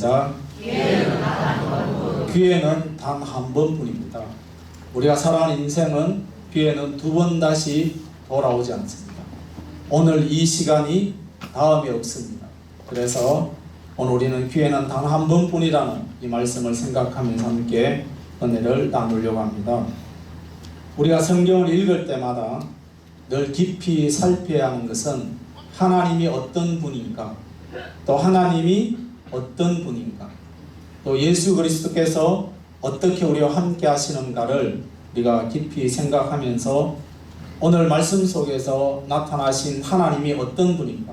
자, 기회는 단 한 번뿐입니다. 우리가 살아가는 인생은 기회는 두 번 다시 돌아오지 않습니다. 오늘 이 시간이 다음에 없습니다. 그래서 오늘 우리는 기회는 단 한 번뿐이라는 이 말씀을 생각하면서 함께 은혜를 나누려고 합니다. 우리가 성경을 읽을 때마다 늘 깊이 살펴야 하는 것은 하나님이 어떤 분인가, 또 하나님이 어떤 분인가, 또 예수 그리스도께서 어떻게 우리와 함께 하시는가를 우리가 깊이 생각하면서 오늘 말씀 속에서 나타나신 하나님이 어떤 분인가.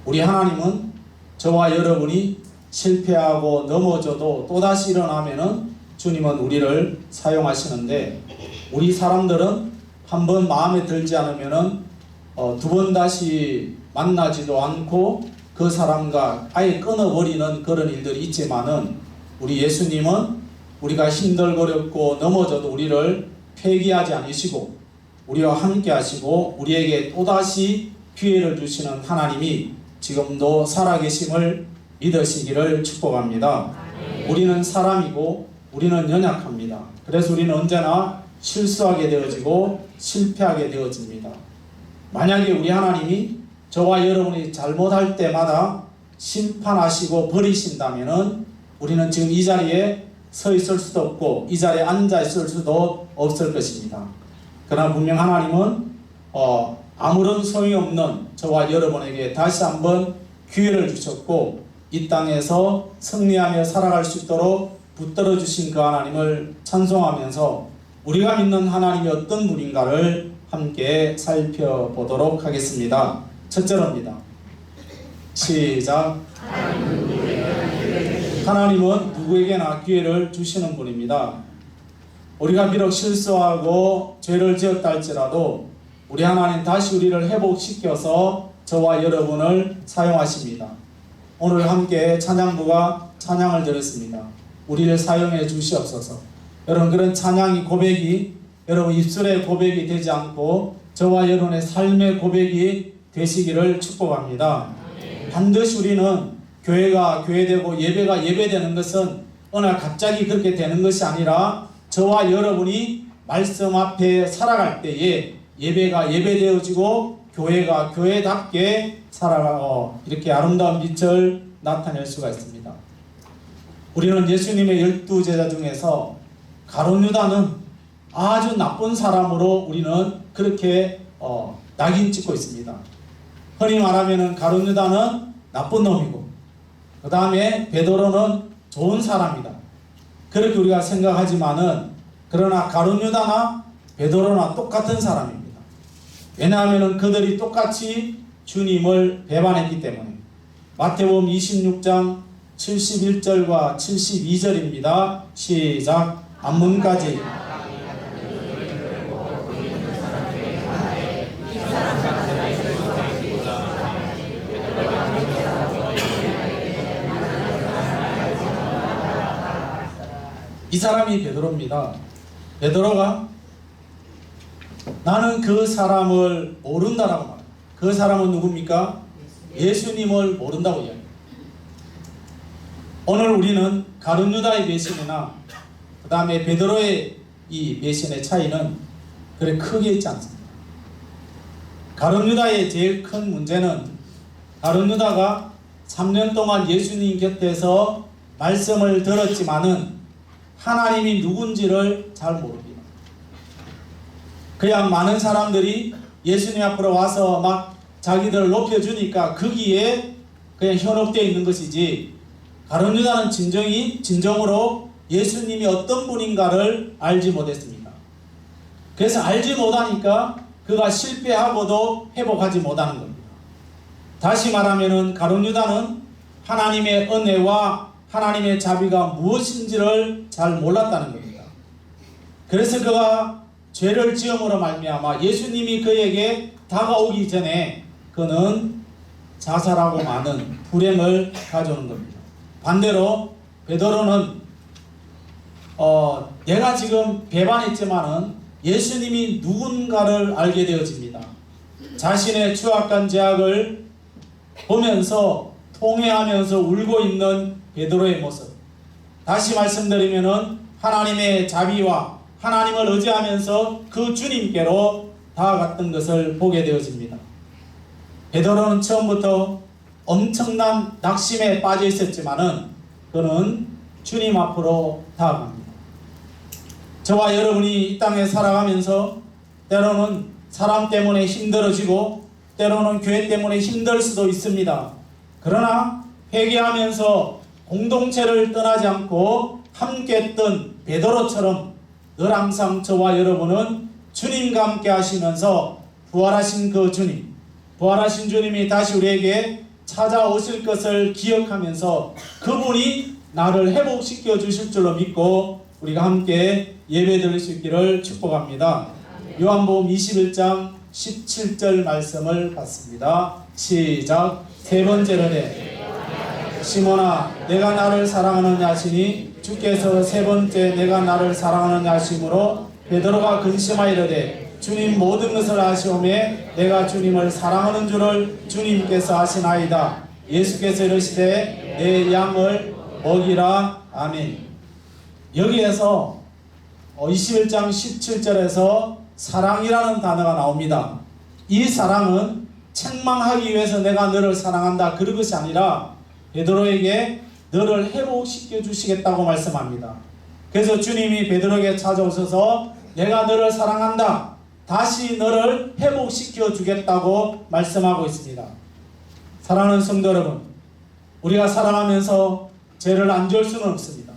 우리 하나님은 저와 여러분이 실패하고 넘어져도 또다시 일어나면은 주님은 우리를 사용하시는데, 우리 사람들은 한번 마음에 들지 않으면은 두 번 다시 만나지도 않고 그 사람과 아예 끊어버리는 그런 일들이 있지만은, 우리 예수님은 우리가 힘들거렸고 넘어져도 우리를 폐기하지 않으시고 우리와 함께 하시고 우리에게 또다시 기회를 주시는 하나님이 지금도 살아계심을 믿으시기를 축복합니다. 우리는 사람이고 우리는 연약합니다. 그래서 우리는 언제나 실수하게 되어지고 실패하게 되어집니다. 만약에 우리 하나님이 저와 여러분이 잘못할 때마다 심판하시고 버리신다면은 우리는 지금 이 자리에 서 있을 수도 없고 이 자리에 앉아 있을 수도 없을 것입니다. 그러나 분명 하나님은 아무런 소용이 없는 저와 여러분에게 다시 한번 기회를 주셨고 이 땅에서 승리하며 살아갈 수 있도록 붙들어 주신 그 하나님을 찬송하면서 우리가 믿는 하나님이 어떤 분인가를 함께 살펴보도록 하겠습니다. 첫째로입니다. 시작. 하나님은 누구에게나 기회를 주시는 분입니다. 우리가 비록 실수하고 죄를 지었다 할지라도 우리 하나님 다시 우리를 회복시켜서 저와 여러분을 사용하십니다. 오늘 함께 찬양부가 찬양을 드렸습니다. 우리를 사용해 주시옵소서. 여러분, 그런 찬양이 고백이 여러분 입술의 고백이 되지 않고 저와 여러분의 삶의 고백이 되시기를 축복합니다. 반드시 우리는 교회가 교회되고 예배가 예배되는 것은 어느 날 갑자기 그렇게 되는 것이 아니라 저와 여러분이 말씀 앞에 살아갈 때에 예배가 예배되어지고 교회가 교회답게 살아가고 이렇게 아름다운 빛을 나타낼 수가 있습니다. 우리는 예수님의 12제자 중에서 가룟 유다는 아주 나쁜 사람으로 우리는 그렇게 낙인 찍고 있습니다. 흔히 말하면 가룟 유다는 나쁜 놈이고 그 다음에 베드로는 좋은 사람이다, 그렇게 우리가 생각하지만은, 그러나 가룟 유다나 베드로나 똑같은 사람입니다. 왜냐하면 그들이 똑같이 주님을 배반했기 때문에. 마태복음 26장 71절과 72절입니다. 시작. 앞문까지. 이 사람이 베드로입니다. 베드로가 나는 그 사람을 모른다라고 말합니다. 그 사람은 누굽니까? 예수님을 모른다고 이야기합니다. 오늘 우리는 가룟 유다의 배신이나 그 다음에 베드로의 이 배신의 차이는 그렇게 크게 있지 않습니다. 가룟 유다의 제일 큰 문제는 가룟 유다가 3년 동안 예수님 곁에서 말씀을 들었지만은 하나님이 누군지를 잘 모릅니다. 그냥 많은 사람들이 예수님 앞으로 와서 막 자기들을 높여주니까 거기에 그냥 현혹되어 있는 것이지, 가룟 유다는 진정으로 예수님이 어떤 분인가를 알지 못했습니다. 그래서 알지 못하니까 그가 실패하고도 회복하지 못하는 겁니다. 다시 말하면 가룟 유다는 하나님의 은혜와 하나님의 자비가 무엇인지를 잘 몰랐다는 겁니다. 그래서 그가 죄를 지음으로 말미암아 예수님이 그에게 다가오기 전에 그는 자살하고 마는 불행을 가져오는 겁니다. 반대로 베드로는 내가 지금 배반했지만은 예수님이 누군가를 알게 되어집니다. 자신의 추악한 죄악을 보면서 통회하면서 울고 있는 베드로의 모습. 다시 말씀드리면은 하나님의 자비와 하나님을 의지하면서 그 주님께로 다가갔던 것을 보게 되어집니다. 베드로는 처음부터 엄청난 낙심에 빠져 있었지만은 그는 주님 앞으로 다가갑니다. 저와 여러분이 이 땅에 살아가면서 때로는 사람 때문에 힘들어지고 때로는 교회 때문에 힘들 수도 있습니다. 그러나 회개하면서 공동체를 떠나지 않고 함께 했던 베드로처럼 늘 항상 저와 여러분은 주님과 함께 하시면서 부활하신 그 주님, 부활하신 주님이 다시 우리에게 찾아오실 것을 기억하면서 그분이 나를 회복시켜 주실 줄로 믿고 우리가 함께 예배 드릴 수 있기를 축복합니다. 요한복음 21장 17절 말씀을 받습니다. 시작. 세 번째로되 시몬아 내가 나를 사랑하느냐 하시니 주께서 세 번째 내가 나를 사랑하느냐 하심으로 베드로가 근심하이르되 주님 모든 것을 아시오매 내가 주님을 사랑하는 줄을 주님께서 아시나이다. 예수께서 이르시되 내 양을 먹이라. 아멘. 여기에서 21장 17절에서 사랑이라는 단어가 나옵니다. 이 사랑은 책망하기 위해서 내가 너를 사랑한다 그런 것이 아니라 베드로에게 너를 회복시켜 주시겠다고 말씀합니다. 그래서 주님이 베드로에게 찾아오셔서 내가 너를 사랑한다, 다시 너를 회복시켜 주겠다고 말씀하고 있습니다. 사랑하는 성도 여러분, 우리가 살아가면서 죄를 안 지을 수는 없습니다.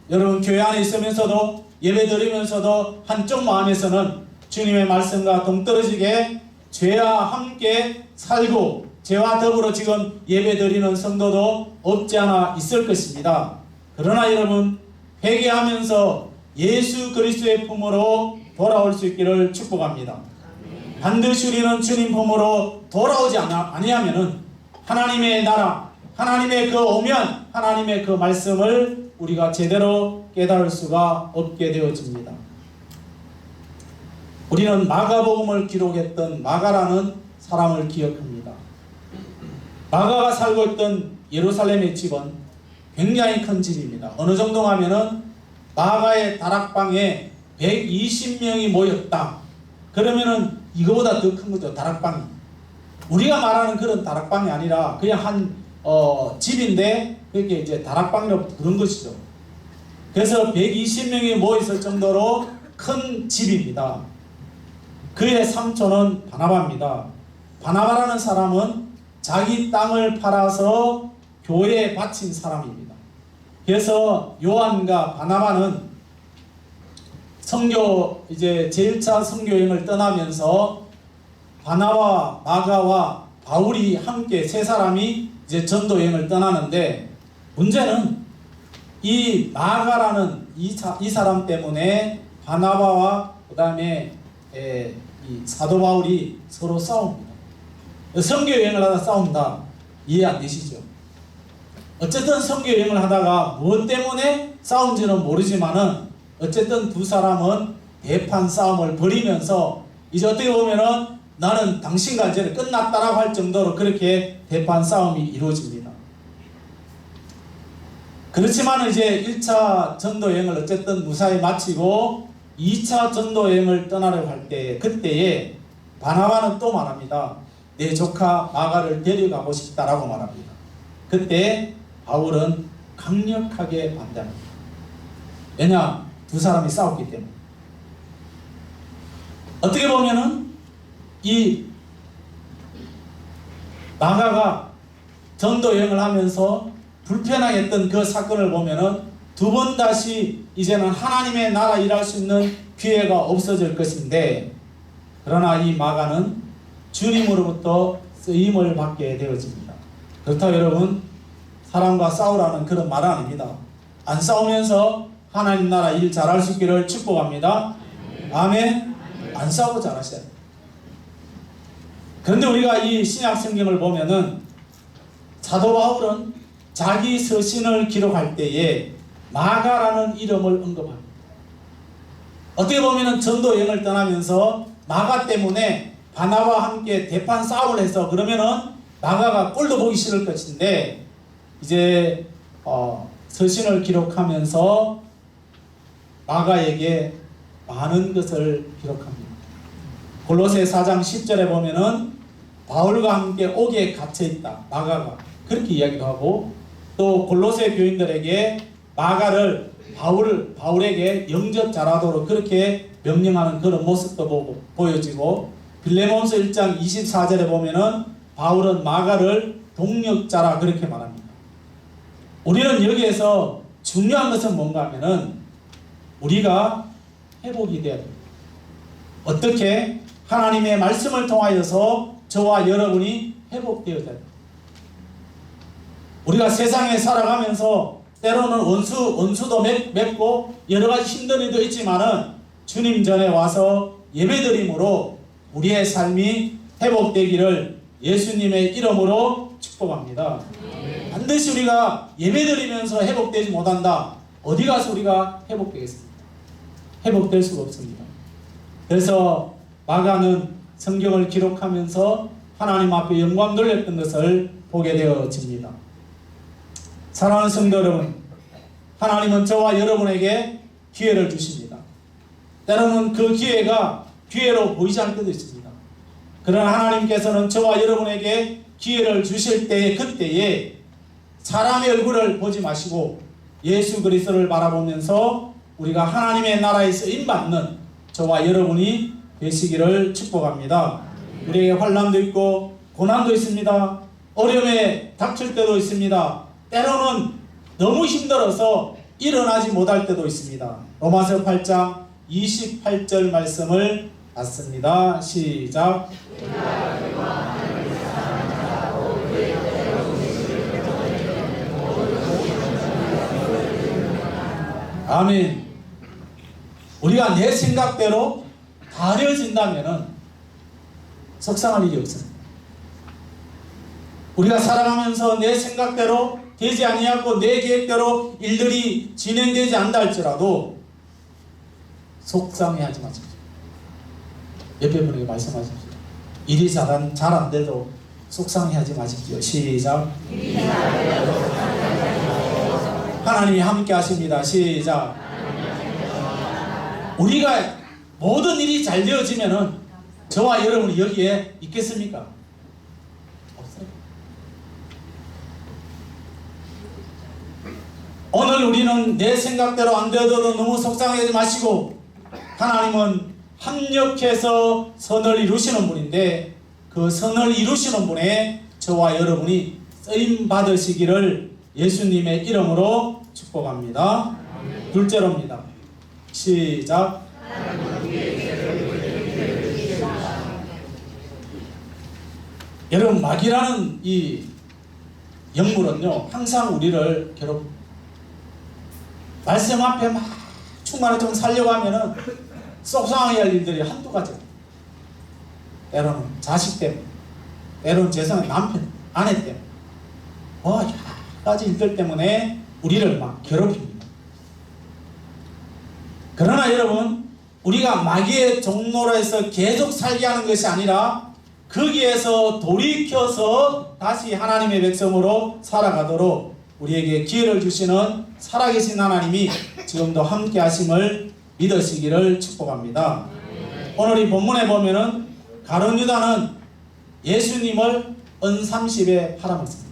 여러분 교회 안에 있으면서도 예배 드리면서도 한쪽 마음에서는 주님의 말씀과 동떨어지게 죄와 함께 살고 죄와 더불어 지금 예배 드리는 성도도 없지 않아 있을 것입니다. 그러나 여러분 회개하면서 예수 그리스도의 품으로 돌아올 수 있기를 축복합니다. 반드시 우리는 주님 품으로 돌아오지 아니하면은 하나님의 나라, 하나님의 그 오면 하나님의 그 말씀을 우리가 제대로 깨달을 수가 없게 되어집니다. 우리는 마가복음을 기록했던 마가라는 사람을 기억합니다. 마가가 살고 있던 예루살렘의 집은 굉장히 큰 집입니다. 어느 정도 하면은 마가의 다락방에 120명이 모였다. 그러면은 이거보다 더 큰 거죠, 다락방이. 우리가 말하는 그런 다락방이 아니라 그냥 한 집인데 그게 이제 다락방이라고 부른 것이죠. 그래서 120명이 모였을 정도로 큰 집입니다. 그의 삼촌은 바나바입니다. 바나바라는 사람은 자기 땅을 팔아서 교회에 바친 사람입니다. 그래서 요한과 바나바는 선교 이제 제1차 선교 여행을 떠나면서 바나바, 마가와 바울이 함께 세 사람이 이제 전도 여행을 떠나는데 문제는 이 마가라는 이 사람 때문에 바나바와 그 다음에 이 사도 바울이 서로 싸웁니다. 선교 여행을 하다 싸운다. 이해 안 되시죠? 어쨌든 선교 여행을 하다가 무엇 때문에 싸운지는 모르지만은 어쨌든 두 사람은 대판 싸움을 벌이면서 이제 어떻게 보면은 나는 당신과 이제 끝났다라고 할 정도로 그렇게 대판 싸움이 이루어집니다. 그렇지만 이제 1차 전도 여행을 어쨌든 무사히 마치고 2차 전도 여행을 떠나려고 할 때 그때에 바나바는 또 말합니다. 내 조카 마가를 데려가고 싶다라고 말합니다. 그때 바울은 강력하게 반대합니다. 왜냐? 두 사람이 싸웠기 때문에. 어떻게 보면은 이 마가가 전도 여행을 하면서 불편하게 했던 그 사건을 보면은 두 번 다시 이제는 하나님의 나라 일할 수 있는 기회가 없어질 것인데, 그러나 이 마가는 주님으로부터 쓰임을 받게 되어집니다. 그렇다고 여러분 사람과 싸우라는 그런 말은 아닙니다. 안 싸우면서 하나님 나라 일 잘할 수 있기를 축복합니다. 아멘. 안 싸우고 잘하셔야 돼요. 그런데 우리가 이 신약 성경을 보면은 사도 바울은 자기 서신을 기록할 때에 마가라는 이름을 언급합니다. 어떻게 보면은 전도 여행을 떠나면서 마가 때문에 바나바와 함께 대판 싸움을 해서 그러면은 마가가 꼴도 보기 싫을 것인데 이제 서신을 기록하면서 마가에게 많은 것을 기록합니다. 골로새 4장 10절에 보면은 바울과 함께 옥에 갇혀있다 마가가 그렇게 이야기도 하고, 또 골로새 교인들에게 마가를 바울에게 영접 잘하도록 그렇게 명령하는 그런 모습도 보여지고, 빌레몬서 1장 24절에 보면은 바울은 마가를 동력자라 그렇게 말합니다. 우리는 여기에서 중요한 것은 뭔가 하면은 우리가 회복이 돼야 됩니다. 어떻게? 하나님의 말씀을 통하여서 저와 여러분이 회복되어야 됩니다. 우리가 세상에 살아가면서 때로는 원수도 맺고 여러 가지 힘든 일도 있지만은 주님 전에 와서 예배드림으로 우리의 삶이 회복되기를 예수님의 이름으로 축복합니다. 반드시 우리가 예배드리면서 회복되지 못한다. 어디 가서 우리가 회복되겠습니까? 회복될 수가 없습니다. 그래서 마가는 성경을 기록하면서 하나님 앞에 영광 돌렸던 것을 보게 되어집니다. 사랑하는 성도 여러분, 하나님은 저와 여러분에게 기회를 주십니다. 때로는 그 기회가 기회로 보이지 않을 때도 있습니다. 그러나 하나님께서는 저와 여러분에게 기회를 주실 때에 그때에 사람의 얼굴을 보지 마시고 예수 그리스도를 바라보면서 우리가 하나님의 나라에 쓰임받는 저와 여러분이 되시기를 축복합니다. 우리에게 환난도 있고 고난도 있습니다. 어려움에 닥칠 때도 있습니다. 때로는 너무 힘들어서 일어나지 못할 때도 있습니다. 로마서 8장 28절 말씀을 받습니다. 시작. 아멘. 우리가 내 생각대로 다려진다면은 속상할 일이 없습니다. 우리가 살아가면서 내 생각대로 되지 아니하고 내 계획대로 일들이 진행되지 않는다 할지라도 속상해하지 마십시오. 옆에 분에게 말씀하십시오. 일이 잘 안 돼도 속상해하지 마십시오. 시작. 하나님이 함께 하십니다. 시작. 우리가 모든 일이 잘 되어지면은 저와 여러분이 여기에 있겠습니까? 없어요. 오늘 우리는 내 생각대로 안 되어도 너무 속상하지 마시고, 하나님은 합력해서 선을 이루시는 분인데 그 선을 이루시는 분에 저와 여러분이 쓰임 받으시기를 예수님의 이름으로 축복합니다. 둘째로입니다. 시작. 여러분, 마귀라는 이 영물은요 항상 우리를 괴롭힙니다. 말씀 앞에 막 충만히 좀 살려고 하면은 속상하게 할 일들이 한두 가지. 때로는 자식 때문에, 때로는 죄송한 남편, 아내 때문에, 여러 가지 일들 때문에 우리를 막 괴롭힙니다. 그러나 여러분, 우리가 마귀의 종로로 해서 계속 살게 하는 것이 아니라 거기에서 돌이켜서 다시 하나님의 백성으로 살아가도록 우리에게 기회를 주시는 살아계신 하나님이 지금도 함께 하심을 믿으시기를 축복합니다. 오늘 이 본문에 보면은 가룟 유다는 예수님을 은30에 팔아먹습니다.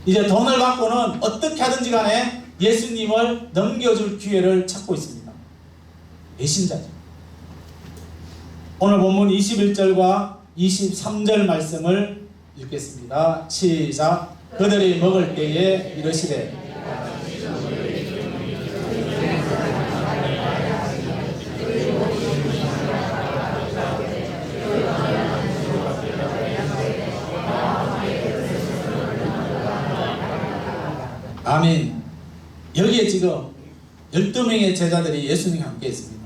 이제 돈을 받고는 어떻게 하든지 간에 예수님을 넘겨줄 기회를 찾고 있습니다. 배신자죠. 오늘 본문 21절과 23절 말씀을 읽겠습니다. 시작. 그들이 먹을 때에 이르시되 아멘. 여기에 지금 12명의 제자들이 예수님과 함께 있습니다.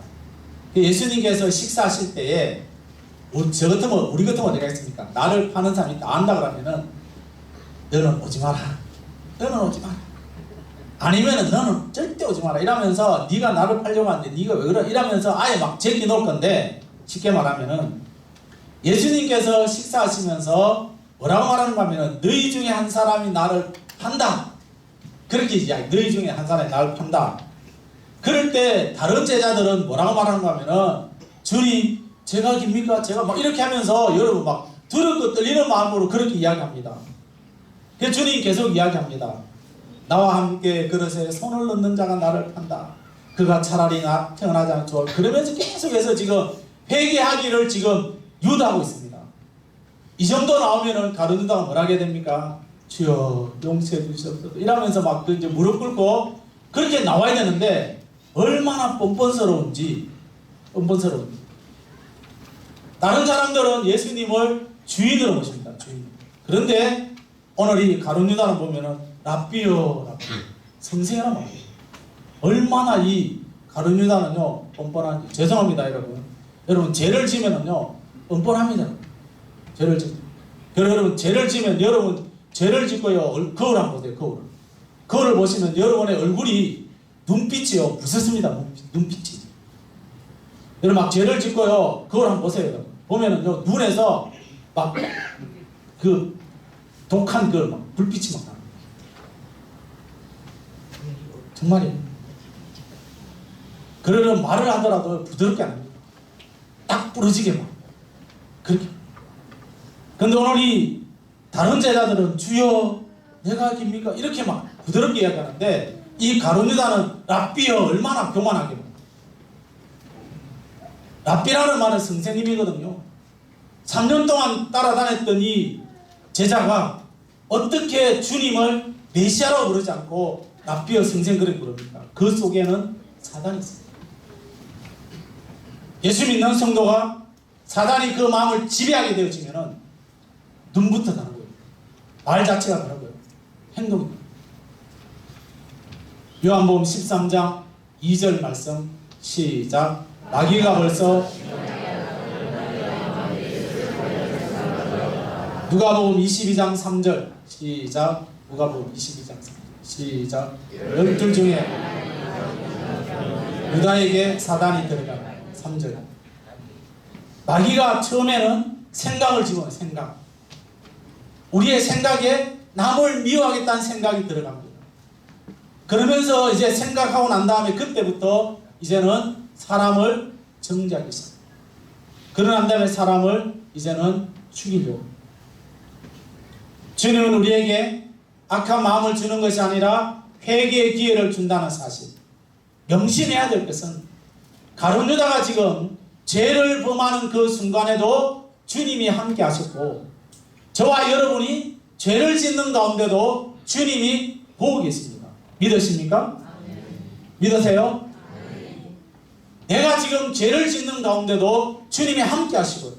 예수님께서 식사하실 때에 저 같으면, 우리 같으면 어디가 있습니까? 나를 파는 사람이 있다 안다 그러면은 너는 오지 마라. 너는 오지 마라. 아니면은 너는 절대 오지 마라. 이러면서 네가 나를 팔려고 하는데 네가 왜 그래? 이러면서 아예 막 제끼 놓을 건데, 쉽게 말하면은 예수님께서 식사하시면서 뭐라고 말하는가 하면 너희 중에 한 사람이 나를 판다. 그렇게 이야기. 너희 중에 한 사람이 나를 판다. 그럴 때 다른 제자들은 뭐라고 말하는가 하면은 주님 제가 깁니까? 제가 막 이렇게 하면서 여러분 막 두렵고 떨리는 마음으로 그렇게 이야기합니다. 그래서 주님 계속 이야기합니다. 나와 함께 그릇에 손을 넣는 자가 나를 판다. 그가 차라리 나 태어나지 않은 좋아. 그러면서 계속해서 지금 회개하기를 지금 유도하고 있습니다. 이 정도 나오면은 가룟 유다가 뭐라 하게 됩니까? 주여 용서해 주시옵소서 이러면서 막 이제 무릎 꿇고 그렇게 나와야 되는데 얼마나 뻔뻔스러운지. 다른 사람들은 예수님을 주인으로 모십니다. 주인. 그런데 오늘 이 가룟 유다를 보면은 랍비요 선생이라 말이에요. 얼마나 이 가룟 유다는요 뻔뻔한지. 죄송합니다 여러분 죄를 지면은요 뻔뻔합니다. 죄를 짓. 여러분 죄를 지면 여러분 죄를 짓고요 거울 한번 보세요. 거울을 보시면 여러분의 얼굴이 눈빛이요 부쉈습니다. 눈빛이. 여러분 막 죄를 짓고요 거울 한번 보세요. 보면은요 눈에서 막 그 독한 그 막 불빛이 막 나요. 정말이에요. 그러면 말을 하더라도 부드럽게 안 합니다. 딱 부러지게 막 그렇게. 근데 오늘 이 다른 제자들은 주여 내가 깁니까? 이렇게 막 부드럽게 이야기하는데 이 가룟 유다는 랍비여 얼마나 교만하게. 랍비라는 말은 선생님이거든요. 3년 동안 따라다녔던 이 제자가 어떻게 주님을 메시아라고 부르지 않고 랍비여 선생 그렇게 부릅니까? 그 속에는 사단이 있습니다. 예수 믿는 성도가 사단이 그 마음을 지배하게 되어지면은 눈부터 다른 거예요. 말 자체가 다르고요. 행동이. 요한복음 13장 2절 말씀 시작. 마귀가 벌써 누가복음 22장 3절 시작. 누가복음 22장 3절 시작. 12 중에 유다에게 사단이 들어가다. 3절. 마귀가 처음에는 생각을 집어넣어요. 생각. 우리의 생각에 남을 미워하겠다는 생각이 들어갑니다. 그러면서 이제 생각하고 난 다음에 그때부터 이제는 사람을 정죄하기 시작합니다. 그러고 난 다음에 사람을 이제는 죽이려고. 주님은 우리에게 악한 마음을 주는 것이 아니라 회개의 기회를 준다는 사실. 명심해야 될 것은 가룟 유다가 지금 죄를 범하는 그 순간에도 주님이 함께 하셨고 저와 여러분이 죄를 짓는 가운데도 주님이 보고 계십니다. 믿으십니까? 믿으세요? 내가 지금 죄를 짓는 가운데도 주님이 함께 하시고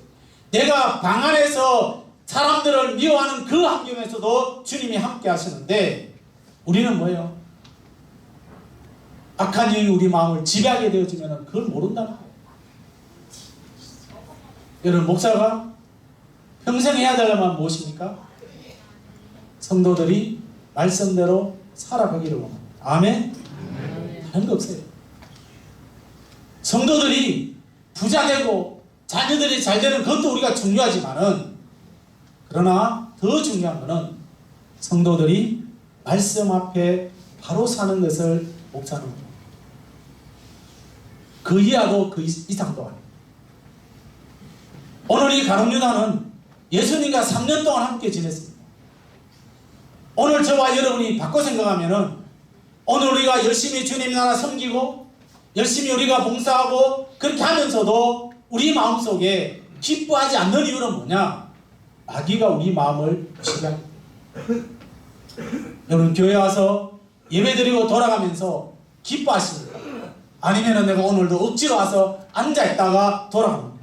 내가 방 안에서 사람들을 미워하는 그 환경에서도 주님이 함께 하시는데 우리는 뭐예요? 악한 영이 우리 마음을 지배하게 되어지면 그걸 모른다는 거예요. 여러분 목사가 평생 해야 될 일만 무엇입니까? 성도들이 말씀대로 살아가기를 원합니다. 아멘? 다른 거 없어요. 성도들이 부자 되고 자녀들이 잘 되는 것도 우리가 중요하지만은 그러나 더 중요한 것은 성도들이 말씀 앞에 바로 사는 것을 목사는 겁니다. 그 이하도 그 이상도 아니에요. 오늘 이 가룟 유다는 예수님과 3년 동안 함께 지냈습니다. 오늘 저와 여러분이 바꿔 생각하면은 오늘 우리가 열심히 주님 나라 섬기고 열심히 우리가 봉사하고 그렇게 하면서도 우리 마음속에 기뻐하지 않는 이유는 뭐냐? 마귀가 우리 마음을 지배합니다. 여러분 교회 와서 예배드리고 돌아가면서 기뻐하십니까? 아니면 내가 오늘도 억지로 와서 앉아있다가 돌아갑니다.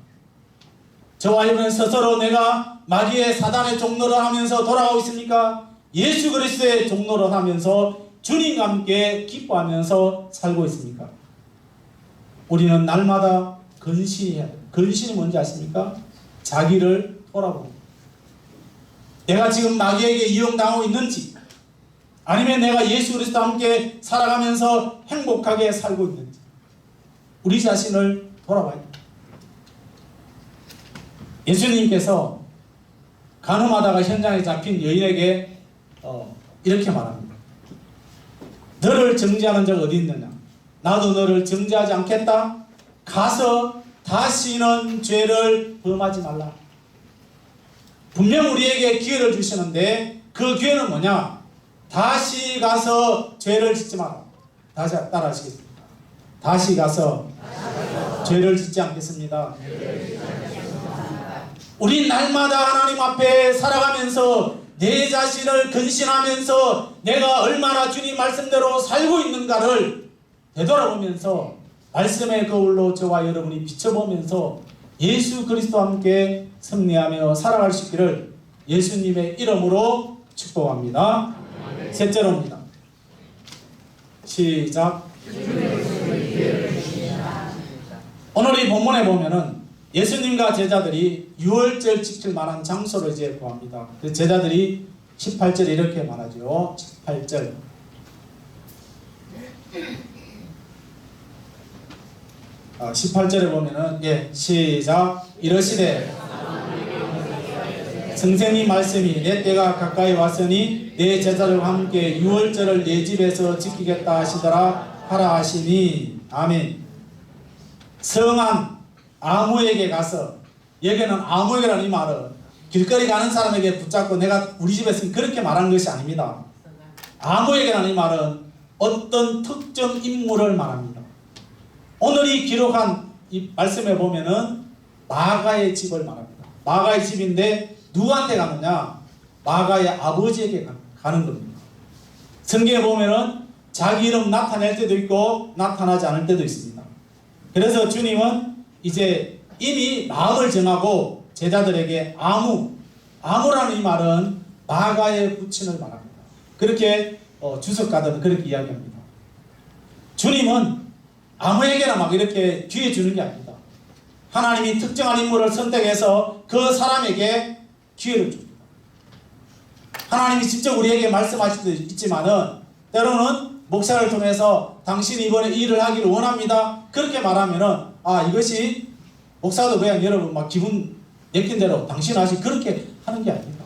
저와 여러분 스스로 내가 마귀의 사단의 종로를 하면서 돌아가고 있습니까? 예수 그리스도의 종로를 하면서 주님과 함께 기뻐하면서 살고 있습니까? 우리는 날마다 근신해야 돼요. 근신이 뭔지 아십니까? 자기를 돌아보고 내가 지금 마귀에게 이용당하고 있는지 아니면 내가 예수 그리스도와 함께 살아가면서 행복하게 살고 있는지 우리 자신을 돌아봐야 됩니다. 예수님께서 간음하다가 현장에 잡힌 여인에게 이렇게 말합니다. 너를 정죄하는 자가 어디 있느냐? 나도 너를 정죄하지 않겠다. 가서 다시는 죄를 범하지 말라. 분명 우리에게 기회를 주시는데 그 기회는 뭐냐? 다시 가서 죄를 짓지 마라. 다시 따라하시겠습니다. 다시 가서 죄를 짓지 않겠습니다. 우리 날마다 하나님 앞에 살아가면서 내 자신을 근신하면서 내가 얼마나 주님 말씀대로 살고 있는가를 되돌아보면서 말씀의 거울로 저와 여러분이 비춰보면서 예수 그리스도와 함께 승리하며 살아갈 수 있기를 예수님의 이름으로 축복합니다. 셋째로입니다. 시작. 오늘 이 본문에 보면은 예수님과 제자들이 유월절 지킬 만한 장소를 이제 구합니다. 그 제자들이 18절에 이렇게 말하죠. 18절. 아, 18절에 보면은 시작. 이러시되 선생님 말씀이 내 때가 가까이 왔으니 내 제자들과 함께 유월절을 내 집에서 지키겠다 하시더라 하라 하시니. 아멘. 성한 아무에게 가서, 여기는 아무에게라는 이 말은 길거리 가는 사람에게 붙잡고 내가 우리 집에 있으니 그렇게 말하는 것이 아닙니다. 아무에게라는 이 말은 어떤 특정 인물을 말합니다. 오늘이 기록한 이 말씀에 보면은 마가의 집을 말합니다. 마가의 집인데 누구한테 가느냐? 마가의 아버지에게 가는 겁니다. 성경에 보면은 자기 이름 나타낼 때도 있고 나타나지 않을 때도 있습니다. 그래서 주님은 이제 이미 마음을 정하고 제자들에게 아무라는 이 말은 마가의 부친을 말합니다. 그렇게 주석가들은 그렇게 이야기합니다. 주님은 아무에게나 막 이렇게 기회 주는 게 아닙니다. 하나님이 특정한 인물을 선택해서 그 사람에게 기회를 줍니다. 하나님이 직접 우리에게 말씀하실 수도 있지만은 때로는 목사를 통해서 당신이 이번에 이 일을 하기를 원합니다. 그렇게 말하면은 이것이 목사도 그냥 여러분 막 기분 내킨 대로 당신 하시 그렇게 하는 게 아닙니다.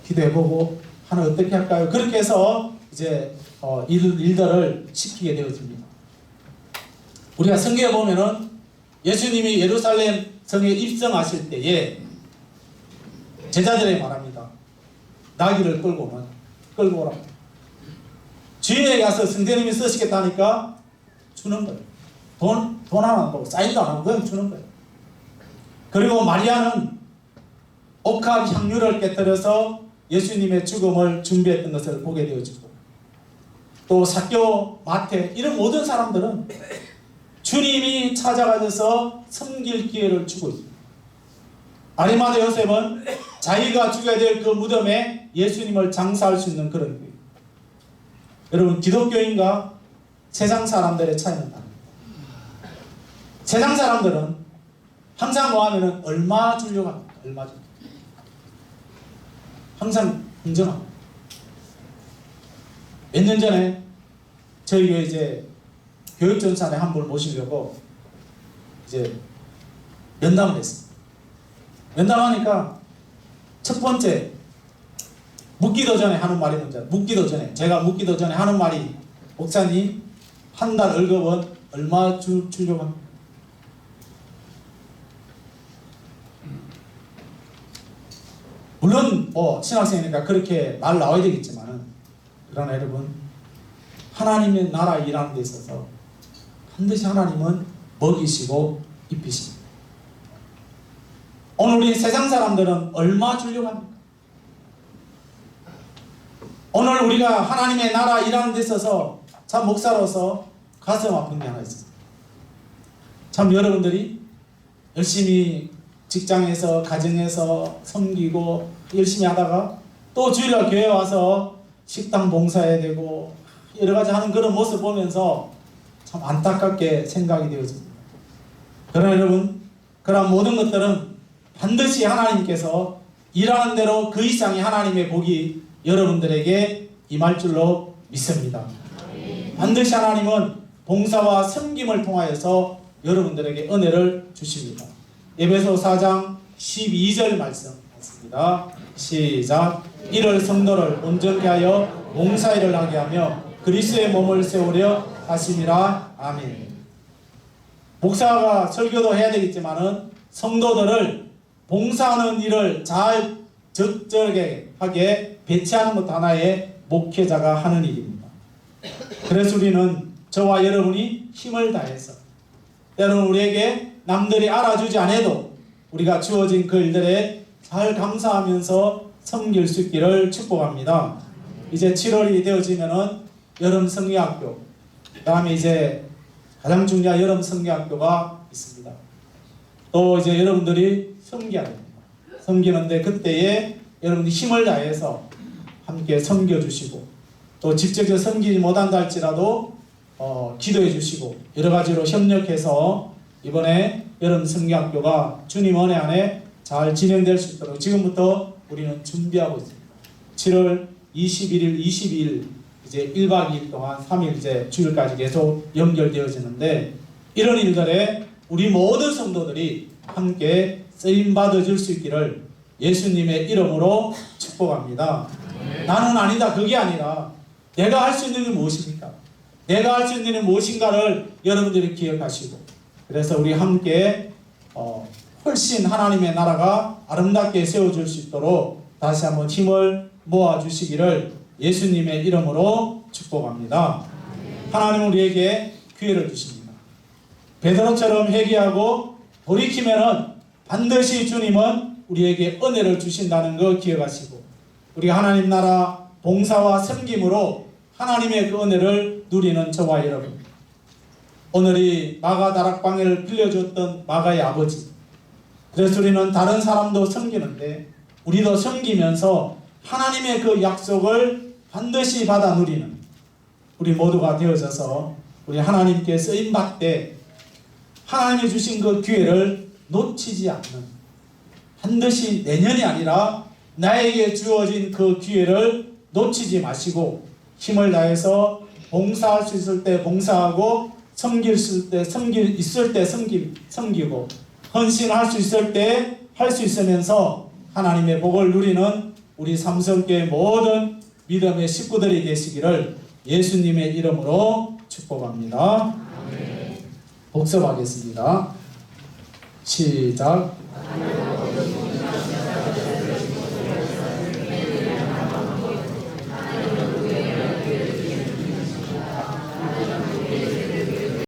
기도해보고 하나 어떻게 할까요? 그렇게 해서 이제 일들을 시키게 되어집니다. 우리가 성경에 보면은 예수님이 예루살렘 성에 입성하실 때에 제자들에게 말합니다. 나귀를 끌고 오라. 주인에게 가서 성령님이 쓰시겠다니까 주는 거예요. 돈 하나 안 받고 사인도 안 하고 그냥 주는 거예요. 그리고 마리아는 옥합 향유를 깨뜨려서 예수님의 죽음을 준비했던 것을 보게 되어지고, 또 삭개오, 마태 이런 모든 사람들은 주님이 찾아가셔서 섬길 기회를 주고 있습니다. 아리마대 요셉은 자기가 죽여야 될 그 무덤에 예수님을 장사할 수 있는 그런 거예요. 여러분, 기독교인과 세상 사람들의 차이는 다릅니다. 세상 사람들은 항상 뭐 하면은 얼마 주려고 합니다. 얼마 주려고. 항상 긍정합니다. 몇 년 전에 저희 교회 이제 교육전산에 한 분을 모시려고 이제 면담을 했습니다. 면담하니까 첫 번째 묻기도 전에 하는 말이 뭔지 제가 묻기도 전에 하는 말이, 목사님 한 달 월급은 얼마 주려고 합니다. 물론 신학생이니까 그렇게 말 나와야 되겠지만, 그러나 여러분, 하나님의 나라 일하는 데 있어서 반드시 하나님은 먹이시고 입히십니다. 오늘 우리 세상 사람들은 얼마 주려고 합니까? 오늘 우리가 하나님의 나라 일하는 데 있어서 참 목사로서 가슴 아픈 게 하나 있습니다. 참 여러분들이 열심히 직장에서 가정에서 섬기고 열심히 하다가 또 주일날 교회 와서 식당 봉사해야 되고 여러 가지 하는 그런 모습 보면서 참 안타깝게 생각이 되어집니다. 그러나 여러분, 그런 모든 것들은 반드시 하나님께서 일하는 대로 그 이상의 하나님의 복이 여러분들에게 임할 줄로 믿습니다. 반드시 하나님은 봉사와 섬김을 통하여서 여러분들에게 은혜를 주십니다. 에베소 4장 12절 말씀 하겠습니다. 시작. 이를 성도를 온전케 하여 봉사일을 하게 하며 그리스도의 몸을 세우려 하심이라. 아멘. 목사가 설교도 해야 되겠지만은 성도들을 봉사하는 일을 잘 적절하게 하게 배치하는 것도 하나의 목회자가 하는 일입니다. 그래서 우리는 저와 여러분이 힘을 다해서 때로는 우리에게 남들이 알아주지 않아도 우리가 주어진 그 일들에 잘 감사하면서 섬길 수 있기를 축복합니다. 이제 7월이 되어지면은 여름 성경학교, 그 다음에 이제 가장 중요한 여름 성경학교가 있습니다. 또 이제 여러분들이 섬겨야 됩니다. 섬기는데 그때에 여러분들이 힘을 다해서 함께 섬겨주시고 또 직접적으로 섬기지 못한다 할지라도 기도해 주시고 여러 가지로 협력해서 이번에 여름 성경학교가 주님 은혜 안에 잘 진행될 수 있도록 지금부터 우리는 준비하고 있습니다. 7월 21일, 22일 이제 1박 2일 동안 3일 이제 주일까지 계속 연결되어지는데 이런 일들에 우리 모든 성도들이 함께 쓰임 받아줄 수 있기를 예수님의 이름으로 축복합니다. 나는 아니다, 그게 아니라 내가 할 수 있는 게 무엇입니까? 내가 할 수 있는 게 무엇인가를 여러분들이 기억하시고 그래서 우리 함께 훨씬 하나님의 나라가 아름답게 세워질 수 있도록 다시 한번 힘을 모아주시기를 예수님의 이름으로 축복합니다. 하나님은 우리에게 기회를 주십니다. 베드로처럼 회개하고 돌이키면은 반드시 주님은 우리에게 은혜를 주신다는 거 기억하시고 우리가 하나님 나라 봉사와 섬김으로 하나님의 그 은혜를 누리는 저와 여러분, 오늘이 마가 다락방을 빌려줬던 마가의 아버지, 그래서 우리는 다른 사람도 섬기는데 우리도 섬기면서 하나님의 그 약속을 반드시 받아 누리는 우리 모두가 되어져서 우리 하나님께 쓰임받되 하나님이 주신 그 기회를 놓치지 않는, 반드시 내년이 아니라 나에게 주어진 그 기회를 놓치지 마시고 힘을 다해서 봉사할 수 있을 때 봉사하고 섬길 수 있을 때 섬기고 헌신할 수 있을 때 할 수 있으면서 하나님의 복을 누리는 우리 삼성교회 모든 믿음의 식구들이 되시기를 예수님의 이름으로 축복합니다. 복습하겠습니다. 시작.